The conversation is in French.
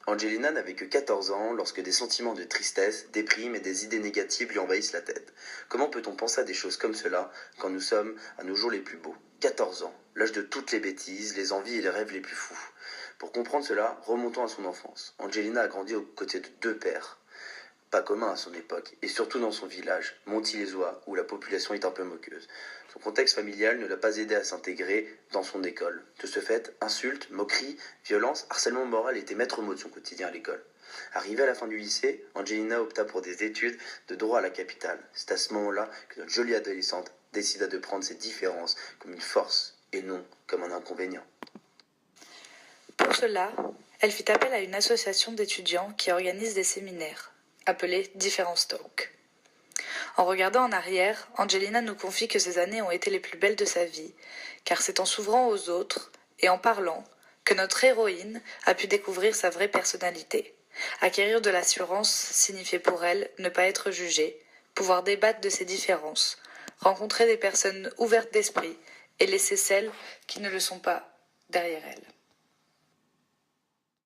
Angelina n'avait que 14 ans lorsque des sentiments de tristesse, déprime et des idées négatives lui envahissent la tête. Comment peut-on penser à des choses comme cela quand nous sommes à nos jours les plus beaux? 14 ans, l'âge de toutes les bêtises, les envies et les rêves les plus fous. Pour comprendre cela, remontons à son enfance. Angelina a grandi aux côtés de deux pères, pas commun à son époque, et surtout dans son village, Montillésois, où la population est un peu moqueuse. Son contexte familial ne l'a pas aidé à s'intégrer dans son école. De ce fait, insultes, moqueries, violences, harcèlement moral étaient maîtres mots de son quotidien à l'école. Arrivée à la fin du lycée, Angelina opta pour des études de droit à la capitale. C'est à ce moment-là que notre jolie adolescente décida de prendre ses différences comme une force et non comme un inconvénient. Pour cela, elle fit appel à une association d'étudiants qui organise des séminaires, appelés Difference Talk. En regardant en arrière, Angelina nous confie que ces années ont été les plus belles de sa vie, car c'est en s'ouvrant aux autres et en parlant que notre héroïne a pu découvrir sa vraie personnalité. Acquérir de l'assurance signifiait pour elle ne pas être jugée, pouvoir débattre de ses différences, rencontrer des personnes ouvertes d'esprit et laisser celles qui ne le sont pas derrière elle.